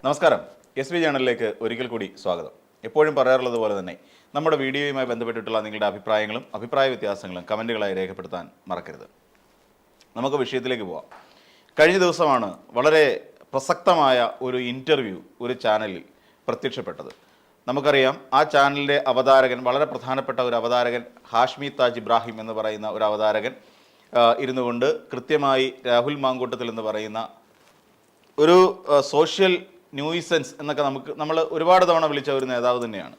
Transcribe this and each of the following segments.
നമസ്കാരം. S V ചാനലിലേക്ക് ഒരിക്കൽ കൂടി സ്വാഗതം. എപ്പോഴും പറയാറുള്ളത് പോലെ തന്നെ നമ്മുടെ വീഡിയോയുമായി ബന്ധപ്പെട്ടിട്ടുള്ള നിങ്ങളുടെ അഭിപ്രായങ്ങളും അഭിപ്രായ വ്യത്യാസങ്ങളും കമൻറ്റുകളായി രേഖപ്പെടുത്താൻ മറക്കരുത്. നമുക്ക് വിഷയത്തിലേക്ക് പോവാം. കഴിഞ്ഞ ദിവസമാണ് വളരെ പ്രസക്തമായ ഒരു ഇൻ്റർവ്യൂ ഒരു ചാനലിൽ പ്രത്യക്ഷപ്പെട്ടത്. നമുക്കറിയാം, ആ ചാനലിൻ്റെ അവതാരകൻ, വളരെ പ്രധാനപ്പെട്ട ഒരു അവതാരകൻ, ഹാഷ്മി താജ് ഇബ്രാഹിം എന്ന് പറയുന്ന ഒരു അവതാരകൻ ഇരുന്നു കൊണ്ട് കൃത്യമായി രാഹുൽ മാങ്കൂട്ടത്തിൽ എന്ന് പറയുന്ന ഒരു സോഷ്യൽ ന്യൂയിസൻസ് എന്നൊക്കെ നമ്മൾ ഒരുപാട് തവണ വിളിച്ച ഒരു നേതാവ് തന്നെയാണ്.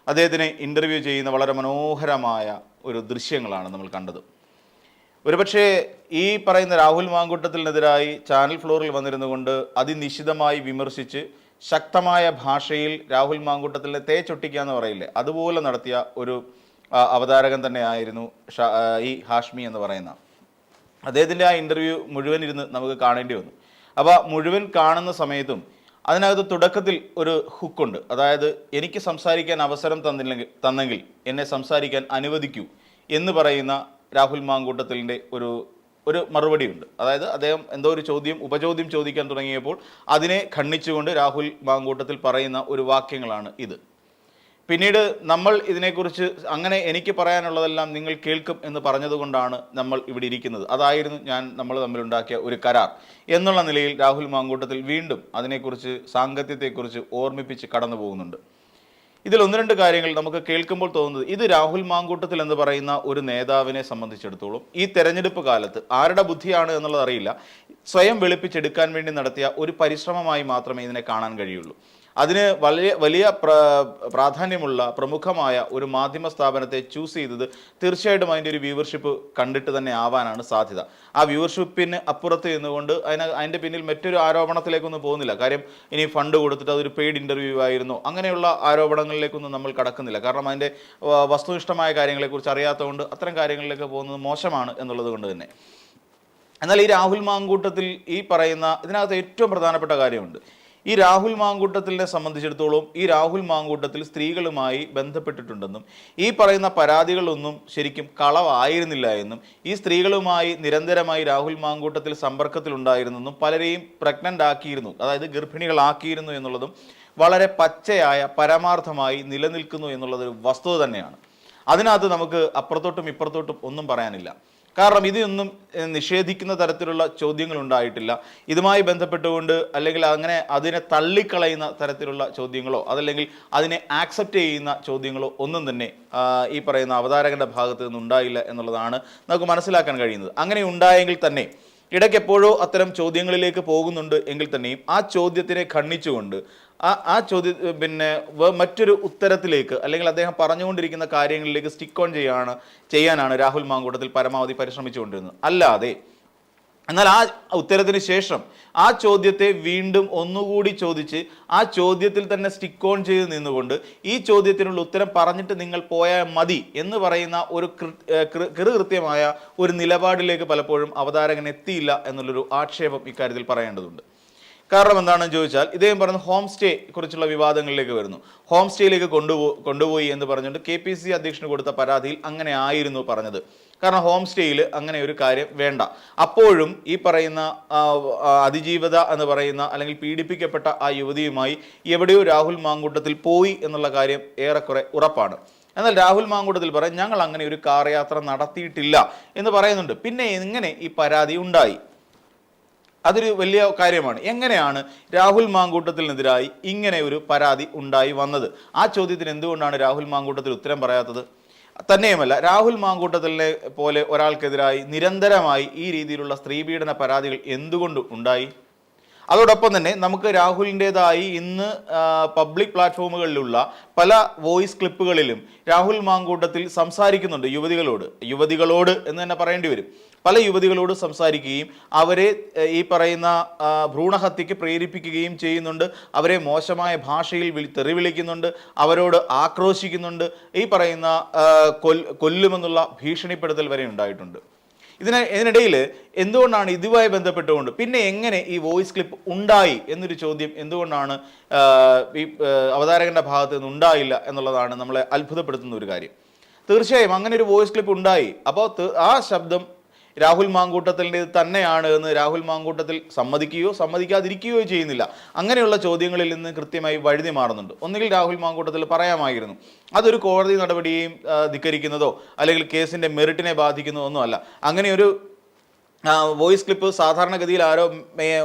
അദ്ദേഹത്തിനെ ഇൻ്റർവ്യൂ ചെയ്യുന്ന വളരെ മനോഹരമായ ഒരു ദൃശ്യങ്ങളാണ് നമ്മൾ കണ്ടത്. ഒരുപക്ഷെ ഈ പറയുന്ന രാഹുൽ മാങ്കൂട്ടത്തിനെതിരായി ചാനൽ ഫ്ലോറിൽ വന്നിരുന്നു കൊണ്ട് അതിനിശിതമായി വിമർശിച്ച് ശക്തമായ ഭാഷയിൽ രാഹുൽ മാങ്കൂട്ടത്തിനെ തേച്ചൊട്ടിക്കുക എന്ന് പറയില്ലേ, അതുപോലെ നടത്തിയ ഒരു അവതാരകൻ തന്നെയായിരുന്നു ഈ ഹാഷ്മി എന്ന് പറയുന്ന. അദ്ദേഹത്തിൻ്റെ ആ ഇൻ്റർവ്യൂ മുഴുവൻ ഇരുന്ന് നമുക്ക് കാണേണ്ടി വന്നു. അപ്പോൾ മുഴുവൻ കാണുന്ന സമയത്തും അതിനകത്ത് തുടക്കത്തിൽ ഒരു ഹുക്കുണ്ട്. അതായത്, എനിക്ക് സംസാരിക്കാൻ അവസരം തന്നെങ്കിൽ എന്നെ സംസാരിക്കാൻ അനുവദിക്കൂ എന്ന് പറയുന്ന രാഹുൽ മാങ്കൂട്ടത്തിൻ്റെ ഒരു മറുപടിയുണ്ട്. അതായത്, അദ്ദേഹം എന്തോ ഒരു ഉപചോദ്യം ചോദിക്കാൻ തുടങ്ങിയപ്പോൾ അതിനെ ഖണ്ഡിച്ചുകൊണ്ട് രാഹുൽ മാങ്കൂട്ടത്തിൽ പറയുന്ന ഒരു വാക്യങ്ങളാണ് ഇത്. പിന്നീട് നമ്മൾ ഇതിനെക്കുറിച്ച് അങ്ങനെ എനിക്ക് പറയാനുള്ളതെല്ലാം നിങ്ങൾ കേൾക്കും എന്ന് പറഞ്ഞതുകൊണ്ടാണ് നമ്മൾ ഇവിടെ ഇരിക്കുന്നത്. അതായിരുന്നു നമ്മൾ തമ്മിലുണ്ടാക്കിയ ഒരു കരാർ എന്നുള്ള നിലയിൽ രാഹുൽ മാങ്കൂട്ടത്തിൽ വീണ്ടും അതിനെക്കുറിച്ച്, സാങ്കത്യത്തെക്കുറിച്ച് ഓർമ്മിപ്പിച്ച് കടന്നു പോകുന്നുണ്ട്. ഇതിൽ ഒന്ന് രണ്ട് കാര്യങ്ങൾ നമുക്ക് കേൾക്കുമ്പോൾ തോന്നുന്നത്, ഇത് രാഹുൽ മാങ്കൂട്ടത്തിൽ എന്ന് പറയുന്ന ഒരു നേതാവിനെ സംബന്ധിച്ചിടത്തോളം ഈ തെരഞ്ഞെടുപ്പ് കാലത്ത് ആരുടെ ബുദ്ധിയാണ് എന്നുള്ളത് അറിയില്ല, സ്വയം വെളുപ്പിച്ചെടുക്കാൻ വേണ്ടി നടത്തിയ ഒരു പരിശ്രമമായി മാത്രമേ ഇതിനെ കാണാൻ കഴിയുള്ളൂ. അതിന് വലിയ പ്രാധാന്യമുള്ള പ്രമുഖമായ ഒരു മാധ്യമ സ്ഥാപനത്തെ ചൂസ് ചെയ്തത് തീർച്ചയായിട്ടും അതിൻ്റെ ഒരു വ്യൂവർഷിപ്പ് കണ്ടിട്ട് തന്നെ ആവാനാണ് സാധ്യത. ആ വ്യൂവർഷിപ്പിന് അപ്പുറത്ത് നിന്നുകൊണ്ട് അതിൻ്റെ പിന്നിൽ മറ്റൊരു ആരോപണത്തിലേക്കൊന്നും പോകുന്നില്ല. കാര്യം, ഇനി ഫണ്ട് കൊടുത്തിട്ട് അതൊരു പെയ്ഡ് ഇൻ്റർവ്യൂ ആയിരുന്നു, അങ്ങനെയുള്ള ആരോപണങ്ങളിലേക്കൊന്നും നമ്മൾ കടക്കുന്നില്ല. കാരണം അതിൻ്റെ വസ്തുനിഷ്ഠമായ കാര്യങ്ങളെക്കുറിച്ച് അറിയാത്തതുകൊണ്ട് അത്തരം കാര്യങ്ങളിലേക്ക് പോകുന്നത് മോശമാണ് എന്നുള്ളത് കൊണ്ട് തന്നെ. എന്നാൽ ഈ രാഹുൽ മാങ്കൂട്ടത്തിൽ ഈ പറയുന്ന ഇതിനകത്ത് ഏറ്റവും പ്രധാനപ്പെട്ട കാര്യമുണ്ട്. ഈ രാഹുൽ മാങ്കൂട്ടത്തിനെ സംബന്ധിച്ചിടത്തോളം ഈ രാഹുൽ മാങ്കൂട്ടത്തിൽ സ്ത്രീകളുമായി ബന്ധപ്പെട്ടിട്ടുണ്ടെന്നും ഈ പറയുന്ന പരാതികളൊന്നും ശരിക്കും കളവായിരുന്നില്ല എന്നും ഈ സ്ത്രീകളുമായി നിരന്തരമായി രാഹുൽ മാങ്കൂട്ടത്തിൽ സമ്പർക്കത്തിലുണ്ടായിരുന്നെന്നും പലരെയും പ്രഗ്നൻ്റ് ആക്കിയിരുന്നു, അതായത് ഗർഭിണികളാക്കിയിരുന്നു എന്നുള്ളതും വളരെ പച്ചയായ പരമാർത്ഥമായി നിലനിൽക്കുന്നു എന്നുള്ളതൊരു വസ്തുത തന്നെയാണ്. അതിനകത്ത് നമുക്ക് അപ്പുറത്തോട്ടും ഇപ്പുറത്തോട്ടും ഒന്നും പറയാനില്ല. കാരണം ഇതൊന്നും നിഷേധിക്കുന്ന തരത്തിലുള്ള ചോദ്യങ്ങൾ ഉണ്ടായിട്ടില്ല. ഇതുമായി ബന്ധപ്പെട്ടുകൊണ്ട് അല്ലെങ്കിൽ അങ്ങനെ അതിനെ തള്ളിക്കളയുന്ന തരത്തിലുള്ള ചോദ്യങ്ങളോ അതല്ലെങ്കിൽ അതിനെ ആക്സെപ്റ്റ് ചെയ്യുന്ന ചോദ്യങ്ങളോ ഒന്നും തന്നെ ഈ പറയുന്ന അവതാരകന്റെ ഭാഗത്ത് നിന്നുണ്ടായില്ല എന്നുള്ളതാണ് നമുക്ക് മനസ്സിലാക്കാൻ കഴിയുന്നത്. അങ്ങനെ ഉണ്ടായെങ്കിൽ തന്നെ ഇടയ്ക്ക് എപ്പോഴോ അത്തരം ചോദ്യങ്ങളിലേക്ക് പോകുന്നുണ്ട് എങ്കിൽ തന്നെയും ആ ചോദ്യത്തിനെ ഖണ്ഡിച്ചുകൊണ്ട് ആ മറ്റൊരു ഉത്തരത്തിലേക്ക് അല്ലെങ്കിൽ അദ്ദേഹം പറഞ്ഞുകൊണ്ടിരിക്കുന്ന കാര്യങ്ങളിലേക്ക് സ്റ്റിക്ക് ഓൺ ചെയ്യാനാണ് രാഹുൽ മാങ്കൂട്ടത്തിൽ പരമാവധി പരിശ്രമിച്ചുകൊണ്ടിരുന്നത്. അല്ലാതെ എന്നാൽ ആ ഉത്തരത്തിന് ശേഷം ആ ചോദ്യത്തെ വീണ്ടും ഒന്നുകൂടി ചോദിച്ച് ആ ചോദ്യത്തിൽ തന്നെ സ്റ്റിക്ക് ഓൺ ചെയ്ത് നിന്നുകൊണ്ട് ഈ ചോദ്യത്തിനുള്ള ഉത്തരം പറഞ്ഞിട്ട് നിങ്ങൾ പോയാൽ മതി എന്ന് പറയുന്ന ഒരു കൃത്യമായ ഒരു നിലപാടിലേക്ക് പലപ്പോഴും അവതാരകൻ എത്തിയില്ല എന്നുള്ളൊരു ആക്ഷേപം ഇക്കാര്യത്തിൽ പറയേണ്ടതുണ്ട്. കാരണം എന്താണെന്ന് ചോദിച്ചാൽ, ഇദ്ദേഹം പറഞ്ഞ ഹോം സ്റ്റേ കുറിച്ചുള്ള വിവാദങ്ങളിലേക്ക് വരുന്നു. ഹോം സ്റ്റേയിലേക്ക് കൊണ്ടുപോയി എന്ന് പറഞ്ഞുകൊണ്ട് KPC അധ്യക്ഷന് കൊടുത്ത പരാതിയിൽ അങ്ങനെ ആയിരുന്നു പറഞ്ഞത്. കാരണം ഹോം സ്റ്റേയിൽ അങ്ങനെ ഒരു കാര്യം വേണ്ട. അപ്പോഴും ഈ പറയുന്ന അതിജീവത എന്ന് പറയുന്ന അല്ലെങ്കിൽ പീഡിപ്പിക്കപ്പെട്ട ആ യുവതിയുമായി എവിടെയോ രാഹുൽ മാങ്കൂട്ടത്തിൽ പോയി എന്നുള്ള കാര്യം ഏറെക്കുറെ ഉറപ്പാണ്. എന്നാൽ രാഹുൽ മാങ്കൂട്ടത്തിൽ പറയും, ഞങ്ങൾ അങ്ങനെ ഒരു കാർ യാത്ര നടത്തിയിട്ടില്ല എന്ന് പറയുന്നുണ്ട്. പിന്നെ എങ്ങനെ ഈ പരാതി ഉണ്ടായി? അതൊരു വലിയ കാര്യമാണ്. എങ്ങനെയാണ് രാഹുൽ മാങ്കൂട്ടത്തിനെതിരായി ഇങ്ങനെ ഒരു പരാതി ഉണ്ടായി വന്നത്? ആ ചോദ്യത്തിന് എന്തുകൊണ്ടാണ് രാഹുൽ മാങ്കൂട്ടത്തിൽ ഉത്തരം പറയാത്തത്? തന്നെയുമല്ല, രാഹുൽ മാങ്കൂട്ടത്തിനെ പോലെ ഒരാൾക്കെതിരായി നിരന്തരമായി ഈ രീതിയിലുള്ള സ്ത്രീപീഡന പരാതികൾ എന്തുകൊണ്ട് ഉണ്ടായി? അതോടൊപ്പം തന്നെ നമുക്ക് രാഹുലിൻ്റെതായി ഇന്ന് പബ്ലിക് പ്ലാറ്റ്ഫോമുകളിലുള്ള പല വോയിസ് ക്ലിപ്പുകളിലും രാഹുൽ മാങ്കൂട്ടത്തിൽ സംസാരിക്കുന്നുണ്ട് യുവതികളോട് എന്ന് തന്നെ പറയേണ്ടി വരും. പല യുവതികളോട് സംസാരിക്കുകയും അവരെ ഈ പറയുന്ന ഭ്രൂണഹത്യക്ക് പ്രേരിപ്പിക്കുകയും ചെയ്യുന്നുണ്ട്. അവരെ മോശമായ ഭാഷയിൽ തെറിവിളിക്കുന്നുണ്ട്, അവരോട് ആക്രോശിക്കുന്നുണ്ട്. ഈ പറയുന്ന കൊല്ലുമെന്നുള്ള ഭീഷണിപ്പെടുത്തൽ വരെ ഉണ്ടായിട്ടുണ്ട്. ഇതിനിടയിൽ എന്തുകൊണ്ടാണ് ഇതുമായി ബന്ധപ്പെട്ടുകൊണ്ട് പിന്നെ എങ്ങനെ ഈ വോയിസ് ക്ലിപ്പ് ഉണ്ടായി എന്നൊരു ചോദ്യം എന്തുകൊണ്ടാണ് ഈ അവതാരകന്റെ ഭാഗത്ത് നിന്ന് ഉണ്ടായില്ല എന്നുള്ളതാണ് നമ്മളെ അത്ഭുതപ്പെടുത്തുന്ന ഒരു കാര്യം. തീർച്ചയായും അങ്ങനെ ഒരു വോയിസ് ക്ലിപ്പ് ഉണ്ടായി. അപ്പോൾ ആ ശബ്ദം രാഹുൽ മാങ്കൂട്ടത്തിൻ്റെത് തന്നെയാണ് എന്ന് രാഹുൽ മാങ്കൂട്ടത്തിൽ സമ്മതിക്കുകയോ സമ്മതിക്കാതിരിക്കുകയോ ചെയ്യുന്നില്ല. അങ്ങനെയുള്ള ചോദ്യങ്ങളിൽ നിന്ന് കൃത്യമായി വഴുതി മാറുന്നുണ്ട്. ഒന്നുകിൽ രാഹുൽ മാങ്കൂട്ടത്തിൽ പറയാമായിരുന്നു, അതൊരു കോടതി നടപടിയെയും ധിക്കരിക്കുന്നതോ അല്ലെങ്കിൽ കേസിൻ്റെ മെറിറ്റിനെ ബാധിക്കുന്നതോ ഒന്നുമല്ല. അങ്ങനെയൊരു വോയിസ് ക്ലിപ്പ് സാധാരണഗതിയിൽ ആരോ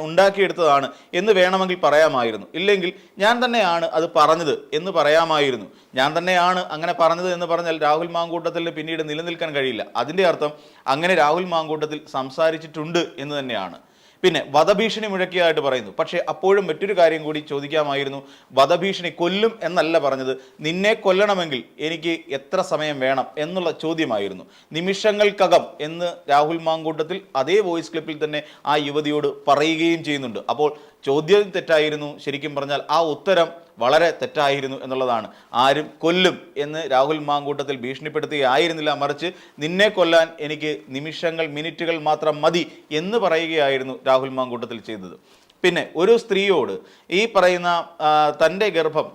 ഉണ്ടാക്കിയെടുത്തതാണ് എന്ന് വേണമെങ്കിൽ പറയാമായിരുന്നു. ഇല്ലെങ്കിൽ ഞാൻ തന്നെയാണ് അത് പറഞ്ഞത് എന്ന് പറയാമായിരുന്നു. ഞാൻ തന്നെയാണ് അങ്ങനെ പറഞ്ഞത് എന്ന് പറഞ്ഞാൽ രാഹുൽ മാങ്കൂട്ടത്തിന് പിന്നീട് നിലനിൽക്കാൻ കഴിയില്ല. അതിൻ്റെ അർത്ഥം അങ്ങനെ രാഹുൽ മാങ്കൂട്ടത്തിൽ സംസാരിച്ചിട്ടുണ്ട് എന്ന് തന്നെയാണ്. പിന്നെ വധഭീഷണി മുഴക്കിയതായിട്ട് പറയുന്നു. പക്ഷേ അപ്പോഴും മറ്റൊരു കാര്യം കൂടി ചോദിക്കാമായിരുന്നു. വധഭീഷണി കൊല്ലും എന്നല്ല പറഞ്ഞത്, നിന്നെ കൊല്ലണമെങ്കിൽ എനിക്ക് എത്ര സമയം വേണം എന്നുള്ള ചോദ്യമായിരുന്നു. നിമിഷങ്ങൾക്കകം എന്ന് രാഹുൽ മാങ്കൂട്ടത്തിൽ അതേ വോയിസ് ക്ലിപ്പിൽ തന്നെ ആ യുവതിയോട് പറയുകയും ചെയ്യുന്നുണ്ട്. അപ്പോൾ ചോദ്യം തെറ്റായിരുന്നു, ശരിക്കും പറഞ്ഞാൽ ആ ഉത്തരം വളരെ തെറ്റായിരുന്നു എന്നുള്ളതാണ്. ആരും കൊല്ലും എന്ന് രാഹുൽ മാങ്കൂട്ടത്തിൽ ഭീഷണിപ്പെടുത്തുകയായിരുന്നില്ല, മറിച്ച് നിന്നെ കൊല്ലാൻ എനിക്ക് നിമിഷങ്ങൾ മിനിറ്റുകൾ മാത്രം മതി എന്ന് പറയുകയായിരുന്നു രാഹുൽ മാങ്കൂട്ടത്തിൽ ചെയ്തത്. പിന്നെ ഒരു സ്ത്രീയോട് ഈ പറയുന്ന തൻ്റെ ഗർഭം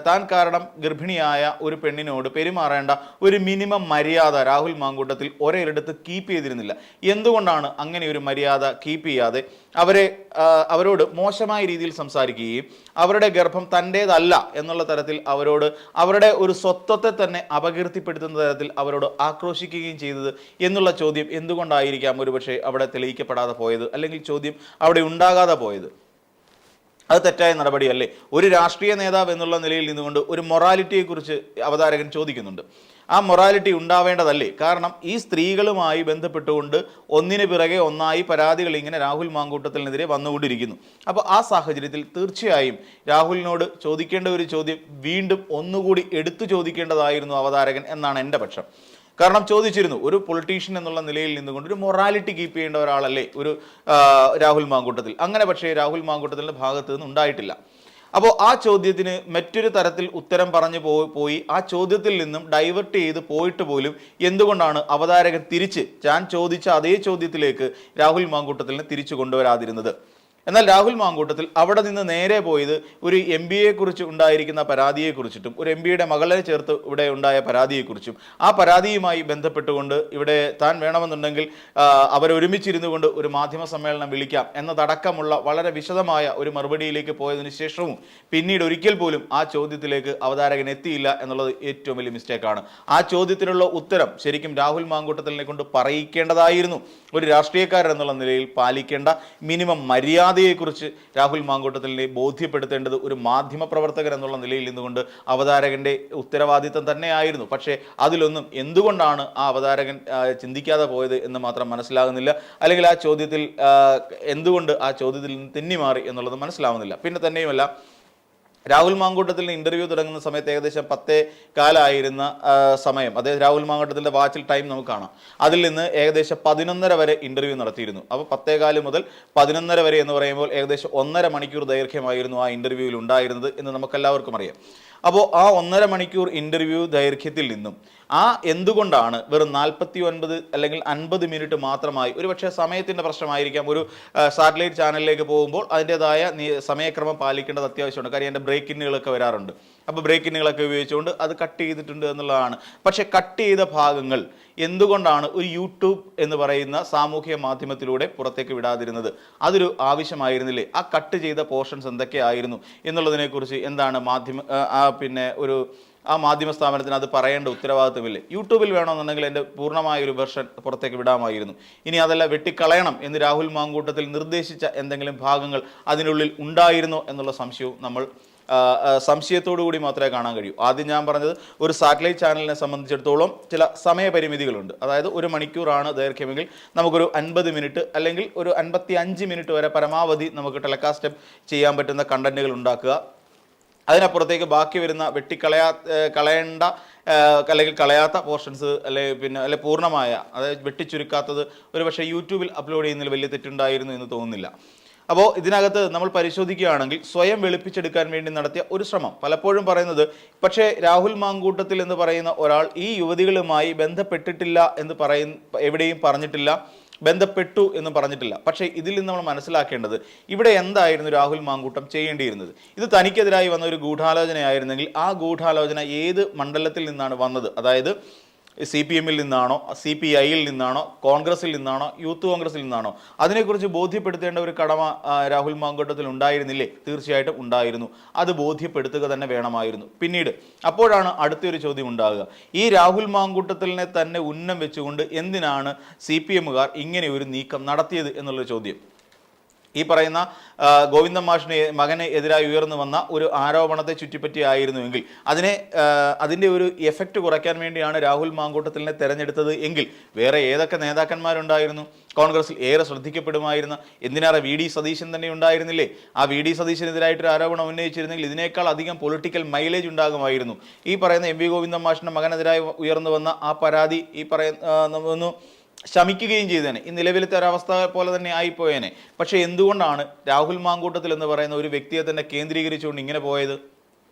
താൻ കാരണം ഗർഭിണിയായ ഒരു പെണ്ണിനോട് പെരുമാറേണ്ട ഒരു മിനിമം മര്യാദ രാഹുൽ മാങ്കൂട്ടത്തിൽ ഒരിടത്ത് കീപ്പ് ചെയ്തിരുന്നില്ല. എന്തുകൊണ്ടാണ് അങ്ങനെ ഒരു മര്യാദ കീപ്പ് ചെയ്യാതെ അവരോട് മോശമായ രീതിയിൽ സംസാരിക്കുകയും അവരുടെ ഗർഭം തൻ്റേതല്ല എന്നുള്ള തരത്തിൽ അവരുടെ ഒരു സ്വത്വത്തെ തന്നെ അപകീർത്തിപ്പെടുത്തുന്ന തരത്തിൽ അവരോട് ആക്രോശിക്കുകയും ചെയ്തത് എന്നുള്ള ചോദ്യം എന്തുകൊണ്ടായിരിക്കാം ഒരുപക്ഷെ അവിടെ തെളിയിക്കപ്പെടാതെ പോയത്, അല്ലെങ്കിൽ ചോദ്യം അവിടെ ഉണ്ടാകാതെ പോയത്? അത് തെറ്റായ നടപടിയല്ലേ? ഒരു രാഷ്ട്രീയ നേതാവ് എന്നുള്ള നിലയിൽ നിന്നുകൊണ്ട് ഒരു മൊറാലിറ്റിയെക്കുറിച്ച് അവതാരകൻ ചോദിക്കുന്നുണ്ട്. ആ മൊറാലിറ്റി ഉണ്ടാവേണ്ടതല്ലേ? കാരണം ഈ സ്ത്രീകളുമായി ബന്ധപ്പെട്ടുകൊണ്ട് ഒന്നിന് പിറകെ ഒന്നായി പരാതികൾ ഇങ്ങനെ രാഹുൽ മാങ്കൂട്ടത്തിനെതിരെ വന്നുകൊണ്ടിരിക്കുന്നു. അപ്പോൾ ആ സാഹചര്യത്തിൽ തീർച്ചയായും രാഹുലിനോട് ചോദിക്കേണ്ട ഒരു ചോദ്യം വീണ്ടും ഒന്നുകൂടി എടുത്തു ചോദിക്കേണ്ടതായിരുന്നു അവതാരകൻ എന്നാണ് എൻ്റെ പക്ഷം. കാരണം ചോദിച്ചിരുന്നു, ഒരു പൊളിറ്റീഷ്യൻ എന്നുള്ള നിലയിൽ നിന്നുകൊണ്ട് ഒരു മൊറാലിറ്റി കീപ്പ് ചെയ്യേണ്ട ഒരാളല്ലേ ഒരു രാഹുൽ മാങ്കൂട്ടത്തിൽ. അങ്ങനെ പക്ഷേ രാഹുൽ മാങ്കൂട്ടത്തിൻ്റെ ഭാഗത്ത് നിന്ന് ഉണ്ടായിട്ടില്ല. അപ്പോൾ ആ ചോദ്യത്തിന് മറ്റൊരു തരത്തിൽ ഉത്തരം പറഞ്ഞു പോയി ആ ചോദ്യത്തിൽ നിന്നും ഡൈവേർട്ട് ചെയ്ത് പോയിട്ട് പോലും എന്തുകൊണ്ടാണ് അവതാരകൻ തിരിച്ച് ഞാൻ ചോദിച്ച അതേ ചോദ്യത്തിലേക്ക് രാഹുൽ മാങ്കൂട്ടത്തിനെ തിരിച്ചു കൊണ്ടുവരാതിരുന്നത്? എന്നാൽ രാഹുൽ മാങ്കൂട്ടത്തിൽ അവിടെ നിന്ന് നേരെ പോയത് ഒരു MBയെ കുറിച്ച് ഉണ്ടായിരിക്കുന്ന പരാതിയെക്കുറിച്ചിട്ടും ഒരു MBയുടെ മകളെ ചേർത്ത് ഇവിടെ ഉണ്ടായ പരാതിയെക്കുറിച്ചും ആ പരാതിയുമായി ബന്ധപ്പെട്ടുകൊണ്ട് ഇവിടെ താൻ വേണമെന്നുണ്ടെങ്കിൽ അവരൊരുമിച്ചിരുന്നു കൊണ്ട് ഒരു മാധ്യമ സമ്മേളനം വിളിക്കാം എന്നതടക്കമുള്ള വളരെ വിശദമായ ഒരു മറുപടിയിലേക്ക് പോയതിനു ശേഷവും പിന്നീട് ഒരിക്കൽ പോലും ആ ചോദ്യത്തിലേക്ക് അവതാരകൻ എത്തിയില്ല എന്നുള്ളത് ഏറ്റവും വലിയ മിസ്റ്റേക്കാണ്. ആ ചോദ്യത്തിനുള്ള ഉത്തരം ശരിക്കും രാഹുൽ മാങ്കൂട്ടത്തിനെ കൊണ്ട് പറയിക്കേണ്ടതായിരുന്നു. ഒരു രാഷ്ട്രീയക്കാരൻ എന്നുള്ള നിലയിൽ പാലിക്കേണ്ട മിനിമം മര്യാദയെക്കുറിച്ച് രാഹുൽ മാങ്കൂട്ടത്തിനെ ബോധ്യപ്പെടുത്തേണ്ടത് ഒരു മാധ്യമ പ്രവർത്തകർ എന്നുള്ള നിലയിൽ നിന്നുകൊണ്ട് അവതാരകന്റെ ഉത്തരവാദിത്തം തന്നെയായിരുന്നു. പക്ഷേ അതിലൊന്നും എന്തുകൊണ്ടാണ് ആ അവതാരകൻ ചിന്തിക്കാതെ പോയത് എന്ന് മാത്രം മനസ്സിലാകുന്നില്ല. അല്ലെങ്കിൽ ആ ചോദ്യത്തിൽ എന്തുകൊണ്ട് ആ ചോദ്യത്തിൽ നിന്ന് തെന്നിമാറി എന്നുള്ളത് മനസ്സിലാവുന്നില്ല. പിന്നെ തന്നെയുമല്ല, രാഹുൽ മാങ്കൂട്ടത്തിൽ ഇന്റർവ്യൂ തുടങ്ങുന്ന സമയത്ത് ഏകദേശം 10:15 സമയം, അതായത് രാഹുൽ മാങ്കൂട്ടത്തിൻ്റെ വാച്ചിൽ ടൈം നമുക്ക് കാണാം. അതിൽ നിന്ന് ഏകദേശം 11:30 വരെ ഇന്റർവ്യൂ നടത്തിയിരുന്നു. അപ്പോൾ 10:15 മുതൽ 11:30 വരെ എന്ന് പറയുമ്പോൾ ഏകദേശം 1.5 മണിക്കൂർ ദൈർഘ്യമായിരുന്നു ആ ഇന്റർവ്യൂവിൽ ഉണ്ടായിരുന്നത് എന്ന് നമുക്കെല്ലാവർക്കും അറിയാം. അപ്പോൾ ആ 1.5 മണിക്കൂർ ഇന്റർവ്യൂ ദൈർഘ്യത്തിൽ നിന്നും എന്തുകൊണ്ടാണ് വെറും 49 അല്ലെങ്കിൽ 50 മിനിറ്റ് മാത്രമായി? ഒരുപക്ഷെ സമയത്തിൻ്റെ പ്രശ്നമായിരിക്കാം. ഒരു സാറ്റലൈറ്റ് ചാനലിലേക്ക് പോകുമ്പോൾ അതിൻ്റെതായ സമയക്രമം പാലിക്കേണ്ടത് അത്യാവശ്യമുണ്ട്. കാര്യം എൻ്റെ ബ്രേക്കിന്നുകളൊക്കെ വരാറുണ്ട്. അപ്പോൾ ബ്രേക്കിന്നുകളൊക്കെ ഉപയോഗിച്ചുകൊണ്ട് അത് കട്ട് ചെയ്തിട്ടുണ്ട് എന്നുള്ളതാണ്. പക്ഷേ കട്ട് ചെയ്ത ഭാഗങ്ങൾ എന്തുകൊണ്ടാണ് ഒരു യൂട്യൂബ് എന്ന് പറയുന്ന സാമൂഹ്യ മാധ്യമത്തിലൂടെ പുറത്തേക്ക് വിടാതിരുന്നത്? അതൊരു ആവശ്യമായിരുന്നില്ലേ? ആ കട്ട് ചെയ്ത പോർഷൻസ് എന്തൊക്കെയായിരുന്നു എന്നുള്ളതിനെക്കുറിച്ച് എന്താണ് ആ മാധ്യമ സ്ഥാപനത്തിന് അത് പറയേണ്ട ഉത്തരവാദിത്വമില്ലേ? യൂട്യൂബിൽ വേണമെന്നുണ്ടെങ്കിൽ എൻ്റെ പൂർണ്ണമായ ഒരു വെർഷൻ പുറത്തേക്ക് വിടാമായിരുന്നു. ഇനി അതല്ല വെട്ടിക്കളയണം എന്ന് രാഹുൽ മാങ്കൂട്ടത്തിൽ നിർദ്ദേശിച്ച എന്തെങ്കിലും ഭാഗങ്ങൾ അതിനുള്ളിൽ ഉണ്ടായിരുന്നോ എന്നുള്ള സംശയവും നമ്മൾ സംശയത്തോടു കൂടി മാത്രമേ കാണാൻ കഴിയൂ. ആദ്യം ഞാൻ പറഞ്ഞത് ഒരു സാറ്റലൈറ്റ് ചാനലിനെ സംബന്ധിച്ചിടത്തോളം ചില സമയപരിമിതികളുണ്ട്. അതായത് 1 മണിക്കൂറാണ് ദൈർഘ്യമെങ്കിൽ നമുക്കൊരു 50 മിനിറ്റ് അല്ലെങ്കിൽ ഒരു 55 മിനിറ്റ് വരെ പരമാവധി നമുക്ക് ടെലികാസ്റ്റ് ചെയ്യാൻ പറ്റുന്ന കണ്ടന്റുകൾ ഉണ്ടാക്കുക. അതിനപ്പുറത്തേക്ക് ബാക്കി വരുന്ന കളയേണ്ട അല്ലെങ്കിൽ കളയാത്ത പോർഷൻസ് അല്ലെ പൂർണ്ണമായ, അതായത് വെട്ടിച്ചുരുക്കാത്തത് ഒരു പക്ഷേ യൂട്യൂബിൽ അപ്ലോഡ് ചെയ്യുന്നതിൽ വലിയ തെറ്റുണ്ടായിരുന്നു എന്ന് തോന്നുന്നില്ല. അപ്പോൾ ഇതിനകത്ത് നമ്മൾ പരിശോധിക്കുകയാണെങ്കിൽ സ്വയം വെളുപ്പിച്ചെടുക്കാൻ വേണ്ടി നടത്തിയ ഒരു ശ്രമം പലപ്പോഴും പറയുന്നത്, പക്ഷേ രാഹുൽ മാങ്കൂട്ടത്തിൽ എന്ന് പറയുന്ന ഒരാൾ ഈ യുവതികളുമായി ബന്ധപ്പെട്ടിട്ടില്ല എന്ന് എവിടെയും പറഞ്ഞിട്ടില്ല, ബന്ധപ്പെട്ടു എന്ന് പറഞ്ഞിട്ടില്ല. പക്ഷേ ഇതിൽ നിന്ന് നമ്മൾ മനസ്സിലാക്കേണ്ടത് ഇവിടെ എന്തായിരുന്നു രാഹുൽ മാങ്കൂട്ടം ചെയ്യേണ്ടിയിരുന്നത്? ഇത് തനിക്കെതിരായി വന്ന ഒരു ഗൂഢാലോചനയായിരുന്നെങ്കിൽ ആ ഗൂഢാലോചന ഏത് മണ്ഡലത്തിൽ നിന്നാണ് വന്നത്? അതായത് CPM-ൽ നിന്നാണോ, CPI-ൽ നിന്നാണോ, കോൺഗ്രസിൽ നിന്നാണോ, യൂത്ത് കോൺഗ്രസിൽ നിന്നാണോ, അതിനെക്കുറിച്ച് ബോധ്യപ്പെടുത്തേണ്ട ഒരു കടമ രാഹുൽ മാങ്കൂട്ടത്തിൽ ഉണ്ടായിരുന്നില്ലേ? തീർച്ചയായിട്ടും ഉണ്ടായിരുന്നു. അത് ബോധ്യപ്പെടുത്തുക തന്നെ വേണമായിരുന്നു. പിന്നീട് അപ്പോഴാണ് അടുത്തൊരു ചോദ്യം ഉണ്ടാകുക, ഈ രാഹുൽ മാങ്കൂട്ടത്തിലിനെ തന്നെ ഉന്നം വെച്ചുകൊണ്ട് എന്തിനാണ് CPM-കാർ ഇങ്ങനെ ഒരു നീക്കം നടത്തിയത് എന്നുള്ളൊരു ചോദ്യം. ഈ പറയുന്ന ഗോവിന്ദൻ മാഷിന് മകന് എതിരായി ഉയർന്നു വന്ന ഒരു ആരോപണത്തെ ചുറ്റിപ്പറ്റിയായിരുന്നുവെങ്കിൽ അതിൻ്റെ ഒരു എഫക്റ്റ് കുറയ്ക്കാൻ വേണ്ടിയാണ് രാഹുൽ മാങ്കൂട്ടത്തിലിനെ തെരഞ്ഞെടുത്തത് എങ്കിൽ വേറെ ഏതൊക്കെ നേതാക്കന്മാരുണ്ടായിരുന്നു? കോൺഗ്രസിൽ ഏറെ ശ്രദ്ധിക്കപ്പെടുമായിരുന്ന എന്തിനേറെ VD സതീശൻ തന്നെ ഉണ്ടായിരുന്നില്ലേ? ആ VD സതീശനെതിരായിട്ടൊരു ആരോപണം ഉന്നയിച്ചിരുന്നെങ്കിൽ ഇതിനേക്കാൾ അധികം പൊളിറ്റിക്കൽ മൈലേജ് ഉണ്ടാകുമായിരുന്നു. ഈ പറയുന്ന MV ഗോവിന്ദൻ മാഷിൻ്റെ മകനെതിരായി ഉയർന്നു വന്ന ആ പരാതി ഈ പറയുന്ന ശമിക്കുകയും ചെയ്തേനെ. ഈ നിലവിലത്തെ ഒരവസ്ഥ പോലെ തന്നെ ആയിപ്പോയേനെ. പക്ഷേ എന്തുകൊണ്ടാണ് രാഹുൽ മാങ്കൂട്ടത്തിൽ എന്ന് പറയുന്ന ഒരു വ്യക്തിയെ തന്നെ കേന്ദ്രീകരിച്ചുകൊണ്ട് ഇങ്ങനെ പോയത്?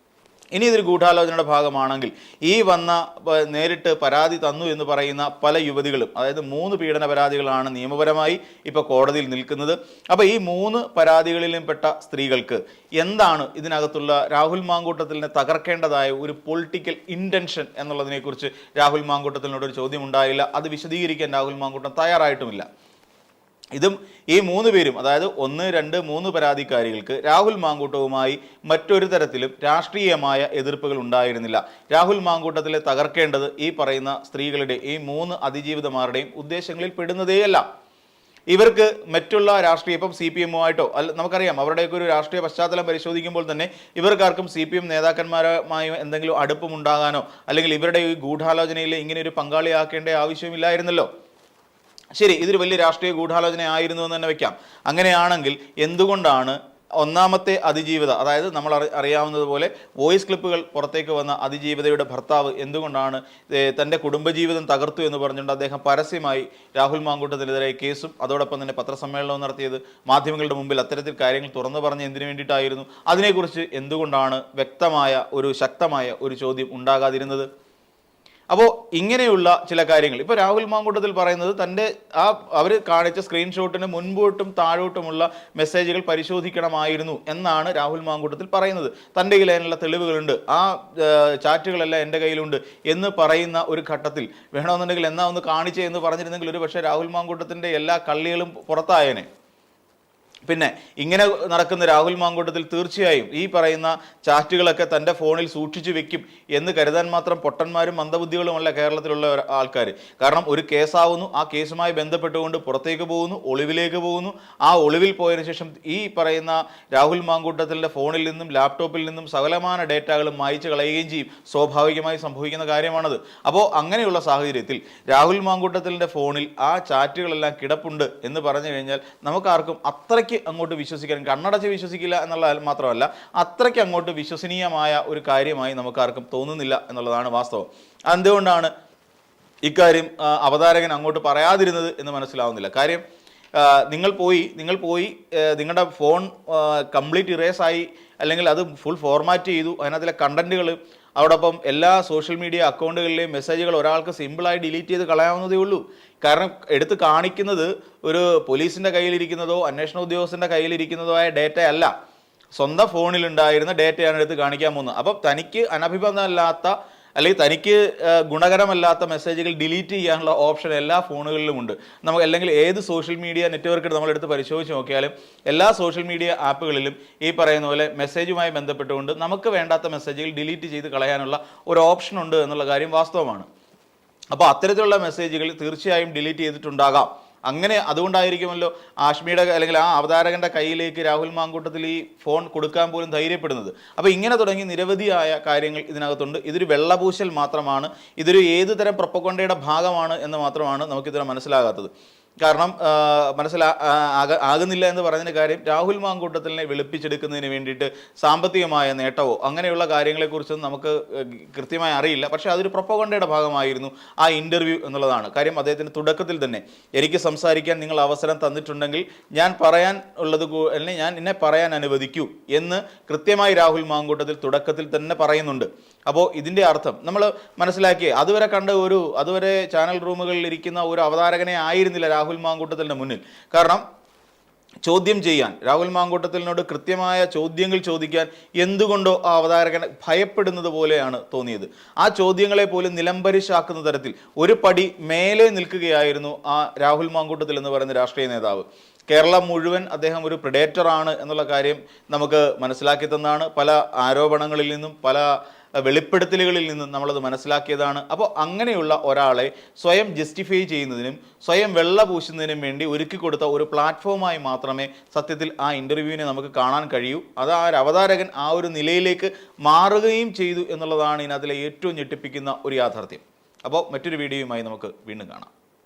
ഇനി ഇതൊരു ഗൂഢാലോചനയുടെ ഭാഗമാണെങ്കിൽ ഈ നേരിട്ട് പരാതി തന്നു എന്ന് പറയുന്ന പല യുവതികളും, അതായത് 3 പീഡന പരാതികളാണ് നിയമപരമായി ഇപ്പോൾ കോടതിയിൽ നിൽക്കുന്നത്. അപ്പോൾ ഈ 3 പരാതികളിലും പെട്ട സ്ത്രീകൾക്ക് എന്താണ് ഇതിനകത്തുള്ള രാഹുൽ മാങ്കൂട്ടത്തിലിനെ തകർക്കേണ്ടതായ ഒരു പൊളിറ്റിക്കൽ ഇൻറ്റൻഷൻ എന്നുള്ളതിനെക്കുറിച്ച് രാഹുൽ മാങ്കൂട്ടത്തിനോട് ഒരു ചോദ്യം ഉണ്ടായില്ല. അത് വിശദീകരിക്കാൻ രാഹുൽ മാങ്കൂട്ടം തയ്യാറായിട്ടുമില്ല. ഇതും ഈ 3 പേരും, അതായത് 1, 2, 3 പരാതിക്കാരികൾക്ക് രാഹുൽ മാങ്കൂട്ടവുമായി മറ്റൊരു തരത്തിലും രാഷ്ട്രീയമായ എതിർപ്പുകൾ ഉണ്ടായിരുന്നില്ല. രാഹുൽ മാങ്കൂട്ടത്തിലെ തകർക്കേണ്ടത് ഈ പറയുന്ന സ്ത്രീകളുടെ, ഈ 3 അതിജീവിതമാരുടെയും ഉദ്ദേശങ്ങളിൽ പെടുന്നതേയല്ല. ഇവർക്ക് മറ്റുള്ള രാഷ്ട്രീയ, ഇപ്പം CPM-ആയിട്ടോ നമുക്കറിയാം അവരുടെയൊക്കെ ഒരു രാഷ്ട്രീയ പശ്ചാത്തലം പരിശോധിക്കുമ്പോൾ തന്നെ ഇവർക്കാർക്കും CPM നേതാക്കന്മാരുമായി എന്തെങ്കിലും അടുപ്പമുണ്ടാകാനോ അല്ലെങ്കിൽ ഇവരുടെ ഈ ഗൂഢാലോചനയിൽ ഇങ്ങനെ ഒരു പങ്കാളിയാക്കേണ്ട ആവശ്യമില്ലായിരുന്നല്ലോ. ശരി, ഇതൊരു വലിയ രാഷ്ട്രീയ ഗൂഢാലോചന ആയിരുന്നു എന്ന് തന്നെ വെക്കാം. അങ്ങനെയാണെങ്കിൽ എന്തുകൊണ്ടാണ് ഒന്നാമത്തെ അതിജീവിത, അതായത് നമ്മൾ അറിയാവുന്നതുപോലെ വോയിസ് ക്ലിപ്പുകൾ പുറത്തേക്ക് വന്ന അതിജീവിതയുടെ ഭർത്താവ് എന്തുകൊണ്ടാണ് തൻ്റെ കുടുംബജീവിതം തകർത്തു എന്ന് പറഞ്ഞുകൊണ്ട് അദ്ദേഹം പരസ്യമായി രാഹുൽ മാങ്കൂട്ടത്തിനെതിരെ കേസും അതോടൊപ്പം തന്നെ പത്രസമ്മേളനവും നടത്തിയത്? മാധ്യമങ്ങളുടെ മുമ്പിൽ അത്തരത്തിൽ കാര്യങ്ങൾ തുറന്നു പറഞ്ഞ് എന്തിനു വേണ്ടിയിട്ടായിരുന്നു? അതിനെക്കുറിച്ച് എന്തുകൊണ്ടാണ് വ്യക്തമായ ഒരു ശക്തമായ ഒരു ചോദ്യം ഉണ്ടാകാതിരുന്നത്? അപ്പോൾ ഇങ്ങനെയുള്ള ചില കാര്യങ്ങൾ ഇപ്പോൾ രാഹുൽ മാങ്കൂട്ടത്തിൽ പറയുന്നത് തൻ്റെ അവർ കാണിച്ച സ്ക്രീൻഷോട്ടിന് മുൻപോട്ടും താഴോട്ടുമുള്ള മെസ്സേജുകൾ പരിശോധിക്കണമായിരുന്നു എന്നാണ് രാഹുൽ മാങ്കൂട്ടത്തിൽ പറയുന്നത്. തൻ്റെ കയ്യിൽ അതിനുള്ള തെളിവുകളുണ്ട്, ആ ചാറ്റുകളെല്ലാം എൻ്റെ കയ്യിലുണ്ട് എന്ന് പറയുന്ന ഒരു ഘട്ടത്തിൽ വേണമെന്നുണ്ടെങ്കിൽ എന്നാ ഒന്ന് കാണിച്ചേ എന്ന് പറഞ്ഞിരുന്നെങ്കിൽ ഒരു പക്ഷേ രാഹുൽ മാങ്കൂട്ടത്തിൻ്റെ എല്ലാ കള്ളികളും പുറത്തായേനെ. പിന്നെ ഇങ്ങനെ നടക്കുന്ന രാഹുൽ മാങ്കൂട്ടത്തിൽ തീർച്ചയായും ഈ പറയുന്ന ചാറ്റുകളൊക്കെ തൻ്റെ ഫോണിൽ സൂക്ഷിച്ചു വെക്കും എന്ന് കരുതാൻ മാത്രം പൊട്ടന്മാരും മന്ദബുദ്ധികളുമല്ല കേരളത്തിലുള്ള ആൾക്കാർ. കാരണം ഒരു കേസാവുന്നു, ആ കേസുമായി ബന്ധപ്പെട്ടുകൊണ്ട് പുറത്തേക്ക് പോകുന്നു, ഒളിവിലേക്ക് പോകുന്നു. ആ ഒളിവിൽ പോയതിനു ശേഷം ഈ പറയുന്ന രാഹുൽ മാങ്കൂട്ടത്തിൻ്റെ ഫോണിൽ നിന്നും ലാപ്ടോപ്പിൽ നിന്നും സകലമാന ഡേറ്റകളും മായ്ച്ചു കളയുകയും ചെയ്യും. സ്വാഭാവികമായി സംഭവിക്കുന്ന കാര്യമാണത്. അപ്പോൾ അങ്ങനെയുള്ള സാഹചര്യത്തിൽ രാഹുൽ മാങ്കൂട്ടത്തിൻ്റെ ഫോണിൽ ആ ചാറ്റുകളെല്ലാം കിടപ്പുണ്ട് എന്ന് പറഞ്ഞു കഴിഞ്ഞാൽ നമുക്കാർക്കും അത്രയ്ക്ക് അങ്ങോട്ട് വിശ്വസിക്കാൻ, കണ്ണടച്ച് വിശ്വസിക്കില്ല എന്നുള്ള മാത്രമല്ല അത്രയ്ക്ക് അങ്ങോട്ട് വിശ്വസനീയമായ ഒരു കാര്യമായി നമുക്കാർക്കും തോന്നുന്നില്ല എന്നുള്ളതാണ് വാസ്തവം. എന്തുകൊണ്ടാണ് ഇക്കാര്യം അവതാരകൻ അങ്ങോട്ട് പറയാതിരുന്നത് എന്ന് മനസ്സിലാവുന്നില്ല. കാര്യം നിങ്ങൾ പോയി നിങ്ങളുടെ ഫോൺ കംപ്ലീറ്റ് ഇറേസായി അല്ലെങ്കിൽ അത് ഫുൾ ഫോർമാറ്റ് ചെയ്തു, അതിനകത്തിലെ കണ്ടന്റുകൾ അതോടൊപ്പം എല്ലാ സോഷ്യൽ മീഡിയ അക്കൗണ്ടുകളിലെയും മെസ്സേജുകൾ ഒരാൾക്ക് സിമ്പിളായി ഡിലീറ്റ് ചെയ്ത് കളയാവുന്നതേ ഉള്ളൂ. കാരണം എടുത്ത് കാണിക്കുന്നത് ഒരു പോലീസിൻ്റെ കയ്യിലിരിക്കുന്നതോ അന്വേഷണ ഉദ്യോഗസ്ഥൻ്റെ കയ്യിലിരിക്കുന്നതോ ആയ ഡേറ്റ അല്ല, സ്വന്തം ഫോണിലുണ്ടായിരുന്ന ഡേറ്റയാണ് എടുത്ത് കാണിക്കാൻ പോകുന്നത്. അപ്പം തനിക്ക് അനഭിബന്ധമല്ലാത്ത അല്ലെങ്കിൽ തനിക്ക് ഗുണകരമല്ലാത്ത മെസ്സേജുകൾ ഡിലീറ്റ് ചെയ്യാനുള്ള ഓപ്ഷൻ എല്ലാ ഫോണുകളിലും ഉണ്ട്. നമുക്ക് അല്ലെങ്കിൽ ഏത് സോഷ്യൽ മീഡിയ നെറ്റ്വർക്ക് നമ്മളെടുത്ത് പരിശോധിച്ച് നോക്കിയാലും എല്ലാ സോഷ്യൽ മീഡിയ ആപ്പുകളിലും ഈ പറയുന്ന പോലെ മെസ്സേജുമായി ബന്ധപ്പെട്ടുകൊണ്ട് നമുക്ക് വേണ്ടാത്ത മെസ്സേജുകൾ ഡിലീറ്റ് ചെയ്ത് കളയാനുള്ള ഒരു ഓപ്ഷൻ ഉണ്ട് എന്നുള്ള കാര്യം വാസ്തവമാണ്. അപ്പോൾ അത്തരത്തിലുള്ള മെസ്സേജുകൾ തീർച്ചയായും ഡിലീറ്റ് ചെയ്തിട്ടുണ്ടാകാം. അങ്ങനെ അതുകൊണ്ടായിരിക്കുമല്ലോ ആഷ്മിയുടെ അല്ലെങ്കിൽ ആ അവതാരകൻ്റെ കയ്യിലേക്ക് രാഹുൽ മാങ്കൂട്ടത്തിൽ ഈ ഫോൺ കൊടുക്കാൻ പോലും ധൈര്യപ്പെടുന്നത്. അപ്പോൾ ഇങ്ങനെ തുടങ്ങി നിരവധിയായ കാര്യങ്ങൾ ഇതിനകത്തുണ്ട്. ഇതൊരു വെള്ളപൂശൽ മാത്രമാണ്, ഇതൊരു ഏത് തരം പ്രൊപ്പഗൻഡയുടെ ഭാഗമാണ് എന്ന് മാത്രമാണ് നമുക്കിതിനെ മനസ്സിലാകാത്തത്. കാരണം ആകുന്നില്ല എന്ന് പറഞ്ഞതിന് കാര്യം രാഹുൽ മാങ്കൂട്ടത്തിനെ വെളുപ്പിച്ചെടുക്കുന്നതിന് വേണ്ടിയിട്ട് സാമ്പത്തികമായ നേട്ടമോ അങ്ങനെയുള്ള കാര്യങ്ങളെക്കുറിച്ചൊന്നും നമുക്ക് കൃത്യമായി അറിയില്ല. പക്ഷേ അതൊരു പ്രൊപ്പഗൻഡയുടെ ഭാഗമായിരുന്നു ആ ഇൻ്റർവ്യൂ എന്നുള്ളതാണ് കാര്യം. അദ്ദേഹത്തിന് തുടക്കത്തിൽ തന്നെ എനിക്ക് സംസാരിക്കാൻ നിങ്ങൾ അവസരം തന്നിട്ടുണ്ടെങ്കിൽ ഞാൻ പറയാൻ ഉള്ളത് അല്ലെങ്കിൽ ഞാൻ എന്നെ പറയാൻ അനുവദിക്കൂ എന്ന് കൃത്യമായി രാഹുൽ മാങ്കൂട്ടത്തിൽ തുടക്കത്തിൽ തന്നെ പറയുന്നുണ്ട്. അപ്പോൾ ഇതിൻ്റെ അർത്ഥം നമ്മൾ മനസ്സിലാക്കിയേ അതുവരെ ചാനൽ റൂമുകളിൽ ഇരിക്കുന്ന ഒരു അവതാരകനെ ആയിരുന്നില്ല രാഹുൽ മാങ്കൂട്ടത്തിൻ്റെ മുന്നിൽ. കാരണം ചോദ്യം ചെയ്യാൻ, രാഹുൽ മാങ്കൂട്ടത്തിലിനോട് കൃത്യമായ ചോദ്യങ്ങൾ ചോദിക്കാൻ എന്തുകൊണ്ടോ ആ അവതാരകൻ ഭയപ്പെടുന്നത് പോലെയാണ് തോന്നിയത്. ആ ചോദ്യങ്ങളെ പോലും നിലംപരിശാക്കുന്ന തരത്തിൽ ഒരു പടി മേലെ നിൽക്കുകയായിരുന്നു ആ രാഹുൽ മാങ്കൂട്ടത്തിൽ എന്ന് പറയുന്ന രാഷ്ട്രീയ നേതാവ്. കേരളം മുഴുവൻ അദ്ദേഹം ഒരു പ്രിഡേറ്റർ ആണ് എന്നുള്ള കാര്യം നമുക്ക് മനസ്സിലാക്കി തന്നാണ്. പല ആരോപണങ്ങളിൽ നിന്നും പല വെളിപ്പെടുത്തലുകളിൽ നിന്നും നമ്മളത് മനസ്സിലാക്കിയതാണ്. അപ്പോൾ അങ്ങനെയുള്ള ഒരാളെ സ്വയം ജസ്റ്റിഫൈ ചെയ്യുന്നതിനും സ്വയം വെള്ള പൂശുന്നതിനും വേണ്ടി ഒരുക്കി കൊടുത്ത ഒരു പ്ലാറ്റ്ഫോമായി മാത്രമേ സത്യത്തിൽ ആ ഇൻ്റർവ്യൂവിനെ നമുക്ക് കാണാൻ കഴിയൂ. അത് ആ ഒരു അവതാരകൻ ആ ഒരു നിലയിലേക്ക് മാറുകയും ചെയ്തു എന്നുള്ളതാണ് ഇതിനകത്തിലെ ഏറ്റവും ഞെട്ടിപ്പിക്കുന്ന ഒരു യാഥാർത്ഥ്യം. അപ്പോൾ മറ്റൊരു വീഡിയോയുമായി നമുക്ക് വീണ്ടും കാണാം.